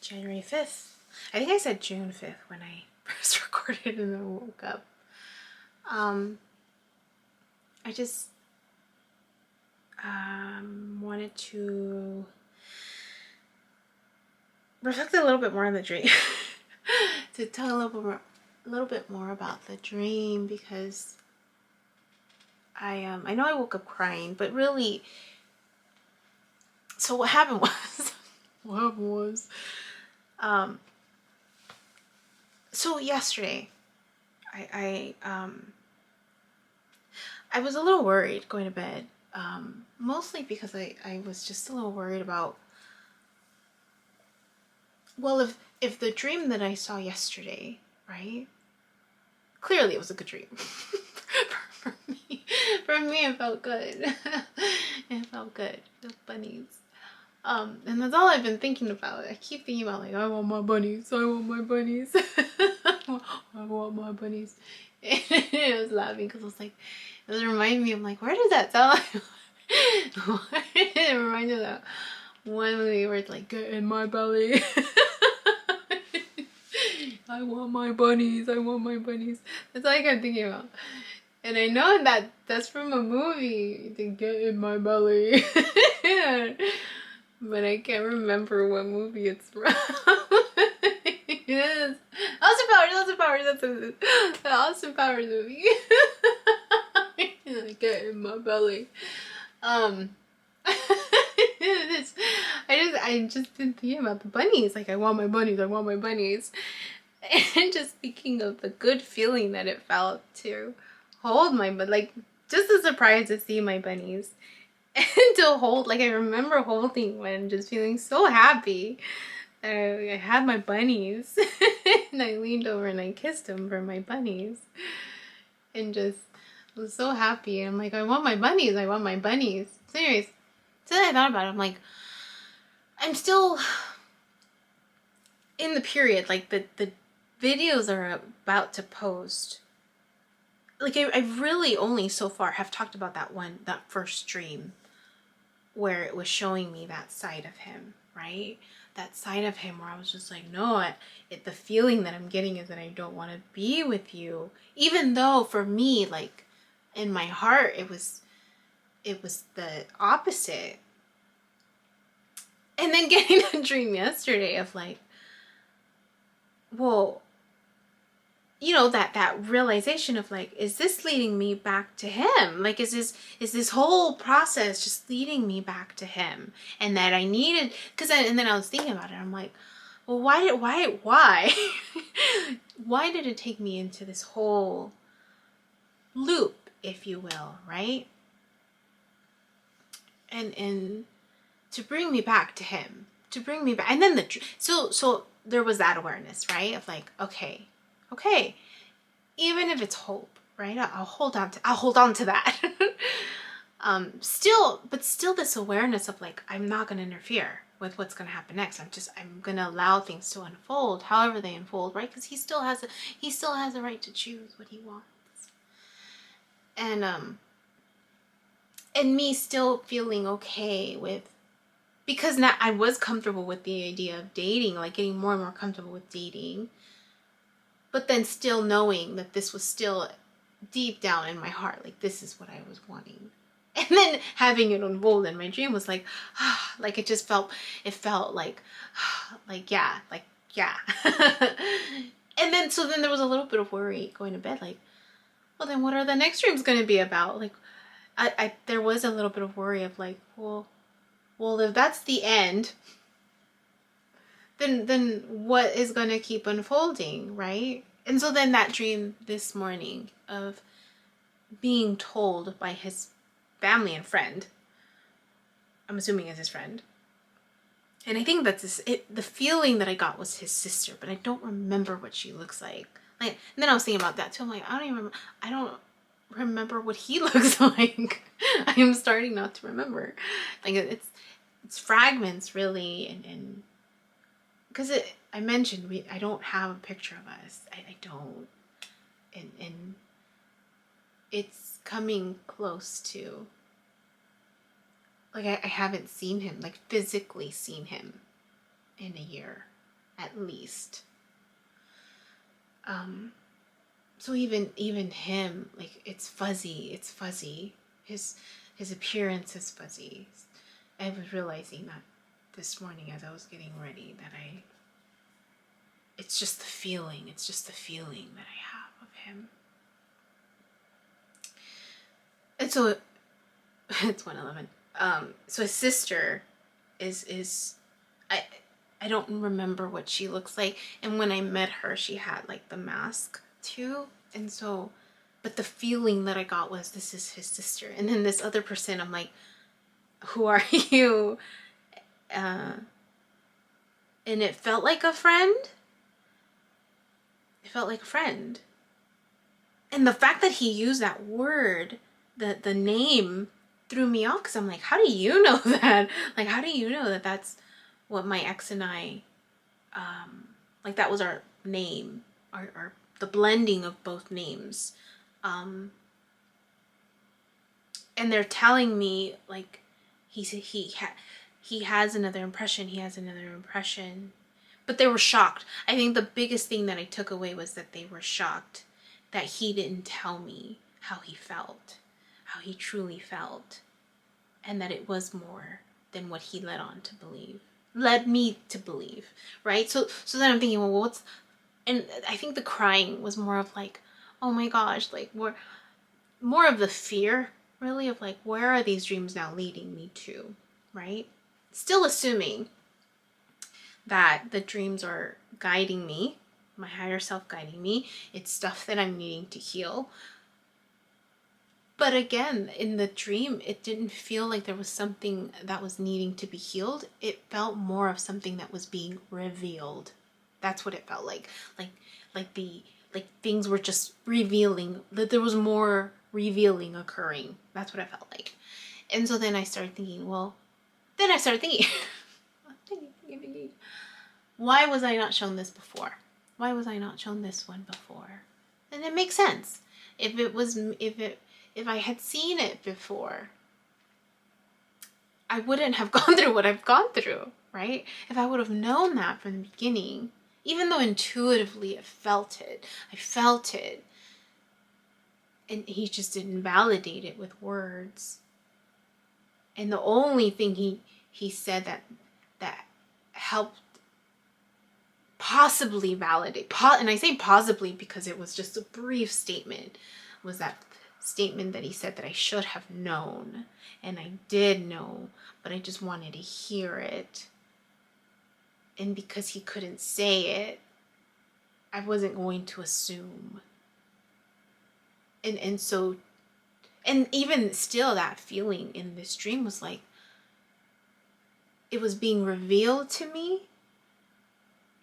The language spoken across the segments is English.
January 5th. I think I said June 5th when I first recorded and then woke up. I just wanted to reflect a little bit more on the dream. To tell a little bit more about the dream, because I know I woke up crying, but really, so what happened was, so yesterday, I was a little worried going to bed, mostly because I was just a little worried about, well, if the dream that I saw yesterday, right, clearly it was a good dream. For me, it felt good. It felt good. The bunnies. And that's all I've been thinking about. I keep thinking about, like, I want my bunnies. I want my bunnies. I want my bunnies. And I was laughing because I was like, it was reminding me, I'm like, where does that sound like? It reminds me of that one movie where it's like, get in my belly. I want my bunnies. I want my bunnies. That's all I kept thinking about. And I know that's from a movie, to get in my belly. But I can't remember what movie it's from. Yes. Austin Powers, that's the Austin Powers movie. Get in my belly. I just been thinking about the bunnies. Like, I want my bunnies, I want my bunnies. And just thinking of the good feeling that it felt to hold my, but like, just a surprise to see my bunnies. And to hold, like, I remember holding one and just feeling so happy. I had my bunnies. And I leaned over and I kissed them for my bunnies. And just was so happy. And I'm like, I want my bunnies. I want my bunnies. So anyways, so then I thought about it. I'm like, I'm still in the period. Like, the videos are about to post. Like, I really only so far have talked about that first dream where it was showing me that side of him, right? That side of him where I was just like, no, the feeling that I'm getting is that I don't want to be with you. Even though for me, like, in my heart, it was the opposite. And then getting a dream yesterday of like, well, you know, that realization of like, is this leading me back to him? Like, is this whole process just leading me back to him? And that I needed, and then I was thinking about it. I'm like, well, why why did it take me into this whole loop, if you will, right? And to bring me back to him, to bring me back. And then so there was that awareness, right? Of like, okay, even if it's hope, right? I'll hold on to that. Still this awareness of like, I'm not going to interfere with what's going to happen next. I'm going to allow things to unfold however they unfold, right? Because he still has a right to choose what he wants. And me still feeling okay with, because now I was comfortable with the idea of dating, like getting more and more comfortable with dating, but then still knowing that this was still deep down in my heart, like this is what I was wanting. And then having it unfold in my dream was like, like it felt like yeah. And then there was a little bit of worry going to bed, like, well, then what are the next dreams going to be about? Like, there was a little bit of worry of like, well, if that's the end, then what is going to keep unfolding, right? And so then that dream this morning of being told by his family and friend, I'm assuming it's his friend, and I think that's the feeling that I got was his sister, but I don't remember what she looks like. Like, and then I was thinking about that too. I'm like, I don't remember what he looks like. I am starting not to remember. Like, it's fragments really, and because I mentioned I don't have a picture of us. I don't, and it's coming close to, like, I haven't seen him, like physically seen him in a year. at least. So even him, like, it's fuzzy. His appearance is fuzzy. I was realizing that this morning as I was getting ready, that it's just the feeling that I have of him. And so it's 1:11. So his sister is I don't remember what she looks like, and when I met her she had like the mask too, and so, but the feeling that I got was, this is his sister. And then this other person, I'm like, who are you? And it felt like a friend. It felt like a friend. And the fact that he used that word, the name, threw me off, because I'm like, how do you know that? Like, how do you know that that's what my ex and I, like, that was our name, our the blending of both names. And they're telling me, like, he has another impression, but they were shocked. I think the biggest thing that I took away was that they were shocked that he didn't tell me how he felt, how he truly felt, and that it was more than what he led me to believe, right? So then I'm thinking, well, and I think the crying was more of like, oh my gosh, like, more of the fear, really, of like, where are these dreams now leading me to, right? Still assuming that the dreams are guiding me, my higher self guiding me. It's stuff that I'm needing to heal. But again, in the dream, it didn't feel like there was something that was needing to be healed. It felt more of something that was being revealed. That's what it felt like. Like things were just revealing, that there was more revealing occurring. That's what I felt like. And so then I started thinking, thinking, why was I not shown this before? Why was I not shown this one before? And it makes sense. If I had seen it before, I wouldn't have gone through what I've gone through, right? If I would have known that from the beginning, even though intuitively I felt it, and he just didn't validate it with words. And the only thing he said that helped possibly validate, and I say possibly because it was just a brief statement, was that statement that he said that I should have known, and I did know, but I just wanted to hear it. And because he couldn't say it, I wasn't going to assume. And so, and even still, that feeling in this dream was like, it was being revealed to me.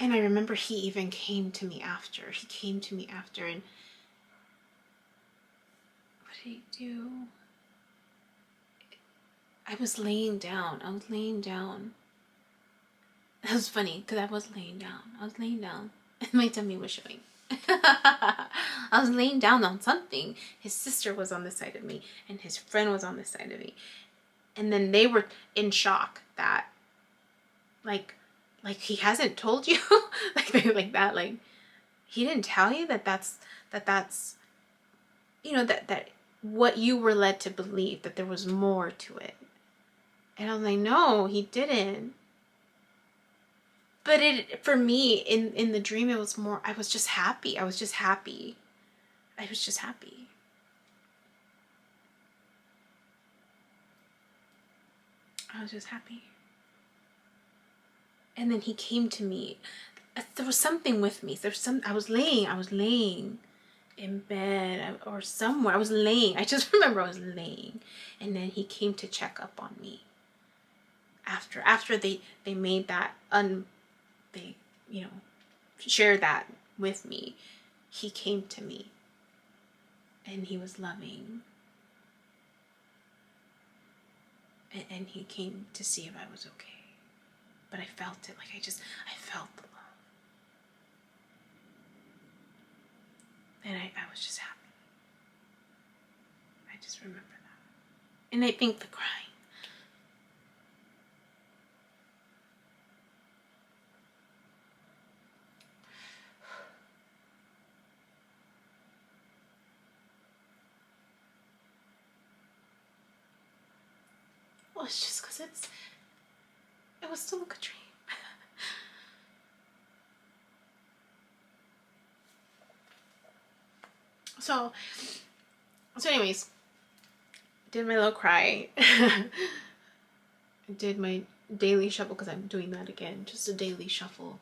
And I remember he even came to me after. And what did he do? I was laying down. That was funny, because I was laying down. And my tummy was showing. I was laying down on something. His sister was on the side of me, and his friend was on the side of me. And then they were in shock that, like he hasn't told you, like that, like, he didn't tell you that's you know, that what you were led to believe, that there was more to it. And I was like, no, he didn't. But for me, in the dream, it was more, I was just happy. I was just happy. And then he came to me. There was something with me. I was laying in bed or somewhere. I just remember I was laying. And then he came to check up on me. After they made that, they, you know, shared that with me, he came to me. And he was loving. And he came to see if I was okay. But I felt it, like I felt the love. And I was just happy. I just remember that. And I think the crying. it's just because it was still a good dream. So anyways, did my little cry. I did my daily shuffle, because I'm doing that again, just a daily shuffle.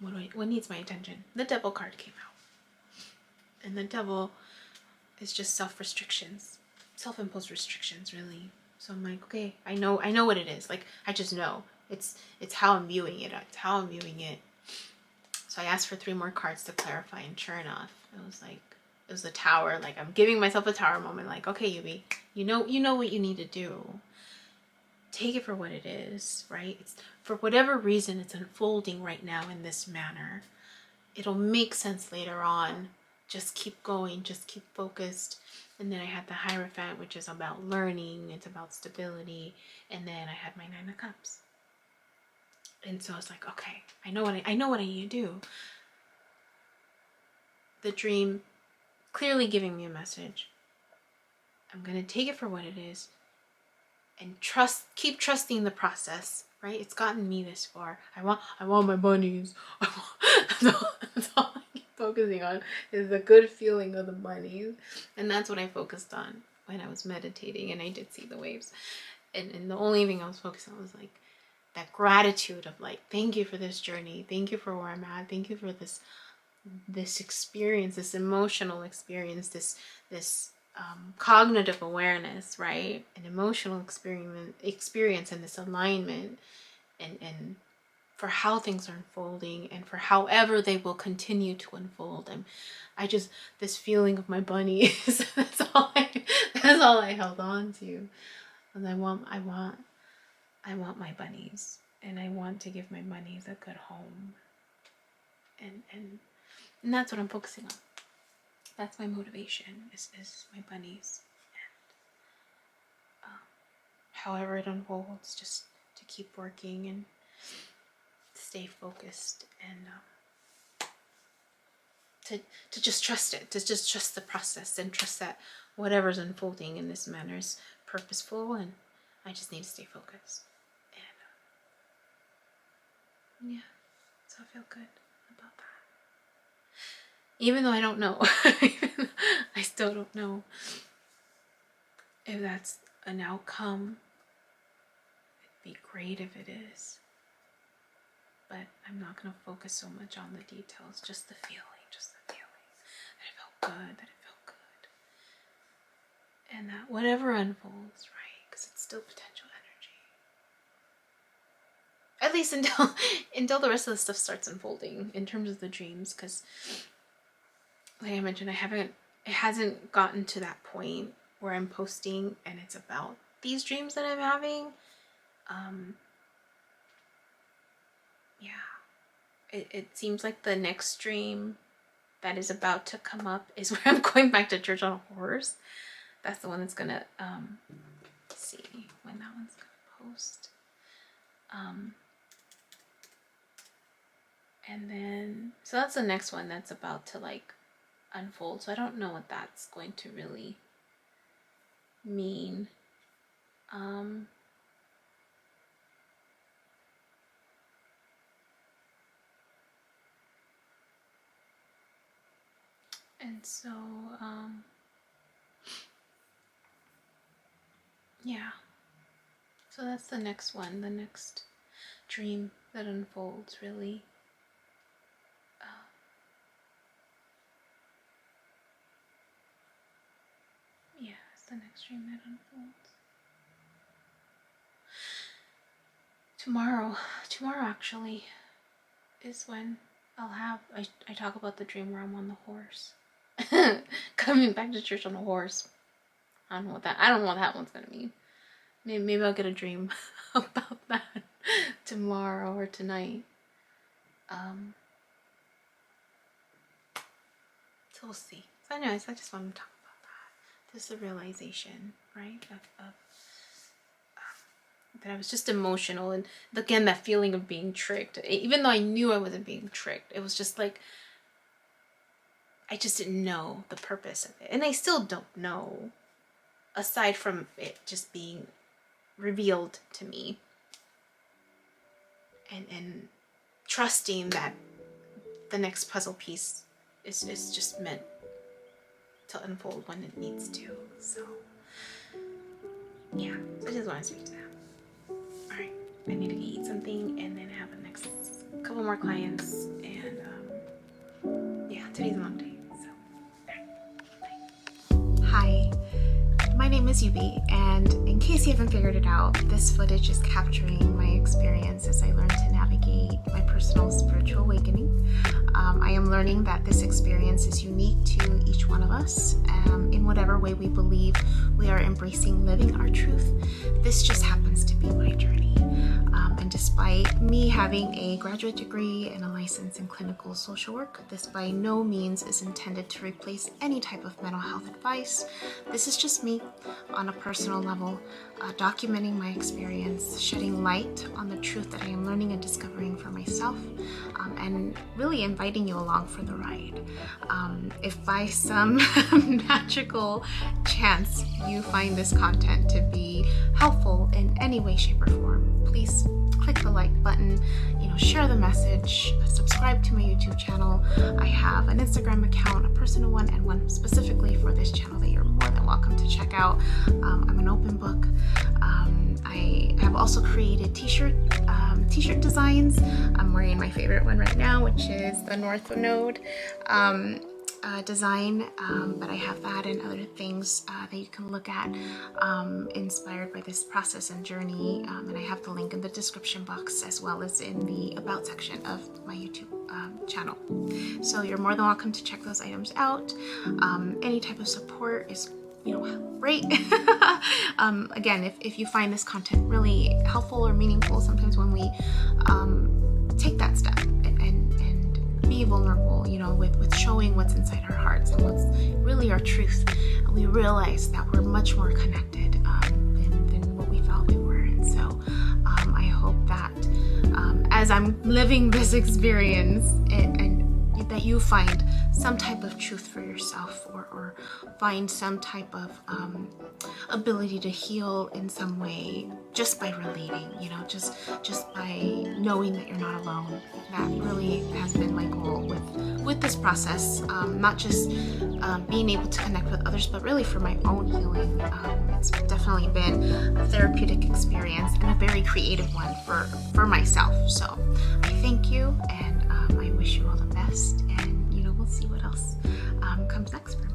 What needs my attention? The devil card came out, and the devil is just self-restrictions, self-imposed restrictions, really. So I'm like, okay, I know what it is. Like, I just know it's how I'm viewing it. It's how I'm viewing it. So I asked for 3 more cards to clarify, and sure enough, it was the tower. Like, I'm giving myself a tower moment. Like, okay, Yubi, you know what you need to do. Take it for what it is, right? It's, for whatever reason, it's unfolding right now in this manner. It'll make sense later on. Just keep going, just keep focused. And then I had the Hierophant, which is about learning, it's about stability. And then I had my 9 of Cups. And so I was like, okay, I know what I need to do. The dream clearly giving me a message. I'm gonna take it for what it is and keep trusting the process, right? It's gotten me this far. I want my bunnies. That's all I keep focusing on, is the good feeling of the bunnies. And that's what I focused on when I was meditating, and I did see the waves. And the only thing I was focused on was like that gratitude of like, thank you for this journey. Thank you for where I'm at. Thank you for this experience, this emotional experience, this cognitive awareness, right? An emotional experience and this alignment, and for how things are unfolding, and for however they will continue to unfold. And I just, this feeling of my bunnies, that's all I held on to. And I want my bunnies, and I want to give my bunnies a good home. And that's what I'm focusing on. That's my motivation, is my bunnies. And however it unfolds, just to keep working and stay focused, and to just trust it, to just trust the process, and trust that whatever's unfolding in this manner is purposeful, and I just need to stay focused. And yeah, so I feel good about that. Even though I don't know, I still don't know if that's an outcome. It'd be great if it is. But I'm not going to focus so much on the details, just the feeling. That it felt good. And that whatever unfolds, right? Because it's still potential energy. At least until the rest of the stuff starts unfolding in terms of the dreams, because like I mentioned, it hasn't gotten to that point where I'm posting and it's about these dreams that I'm having. Yeah, it seems like the next dream that is about to come up is where I'm going back to church on a horse. That's the one that's gonna see when that one's gonna post. And then, so that's the next one that's about to like unfold. So I don't know what that's going to really mean. And so, yeah. So that's the next one, the next dream that unfolds, really. Yeah, it's the next dream that unfolds. Tomorrow actually is when I talk about the dream where I'm on the horse. Coming back to church on a horse. I don't know what that one's gonna mean. Maybe I'll get a dream about that tomorrow or tonight. So we'll see. So anyways, I just want to talk about that. This is a realization, right? Of that I was just emotional, and again, that feeling of being tricked. Even though I knew I wasn't being tricked, it was just like I just didn't know the purpose of it, and I still don't know. aside from it just being revealed to me, and trusting that the next puzzle piece is just meant to unfold when it needs to. So yeah, so I just want to speak to that. All right, I need to eat something and then have the next couple more clients, and yeah, today's a long day. So bye. Hi, my name is Yubi, and in case you haven't figured it out, this footage is capturing my experience as I learn to navigate my personal spiritual awakening. I am learning that this experience is unique to each one of us, in whatever way we believe we are embracing living our truth. This just happens to be my journey. And despite me having a graduate degree and a license in clinical social work, this by no means is intended to replace any type of mental health advice. This is just me on a personal level, documenting my experience, shedding light on the truth that I am learning and discovering for myself, and really inviting you along for the ride. If by some magical chance you find this content to be helpful in any way, shape, or form, please click the like button, share the message, subscribe to my YouTube channel. I have an Instagram account, a personal one, and one specifically for this channel that you're more than welcome to check out. I'm an open book. I have also created t-shirt designs. I'm wearing my favorite one right now, which is the North Node design, but I have that and other things that you can look at inspired by this process and journey, and I have the link in the description box as well as in the about section of my YouTube channel. So you're more than welcome to check those items out. Any type of support is great. Again, if you find this content really helpful or meaningful, sometimes when we take that step and be vulnerable, with showing what's inside our hearts and what's really our truth, we realize that we're much more connected than what we thought we were. And so I hope that as I'm living this experience and that you find some type of truth for yourself, or find some type of ability to heal in some way just by relating, just by knowing that you're not alone. That really has been my goal with this process, not just being able to connect with others, but really for my own healing. It's definitely been a therapeutic experience and a very creative one for myself. So I thank you, and I wish you all the best, and we'll see what else comes next for me.